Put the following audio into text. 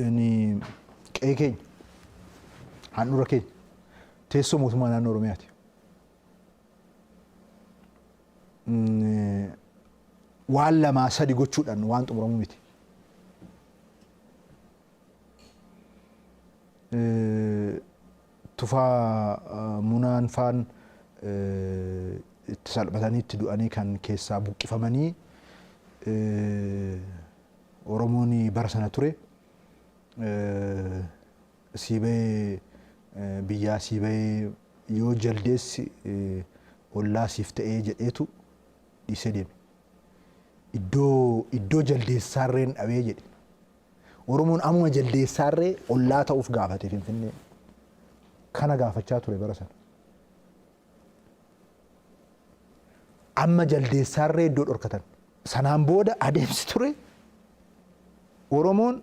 inni qe'ee keenya handhuura keenya teessoo mootummaa naannoo Oromiyaati. Waan lamaa sadi gochuudhaan waan xumuramu miti. Tufaa munaan faan itti salphatanii itti du'anii kan keessaa buqqifamanii Oromoon bara sana ture siibee biyyaa siibee yoo jaldeessi ollaa siif ta'ee jedheetu dhiisee deeme. Iddoo jaldeessaarreen dhabee jedhe. Oromoon amma jaldeessaarree ollaa ta'uuf gaafate Finfinnee. Kana gaafachaa ture bara sana. Amma jaldeessaarree iddoo dhorkatan. Sanaan booda adeemsi ture Oromoon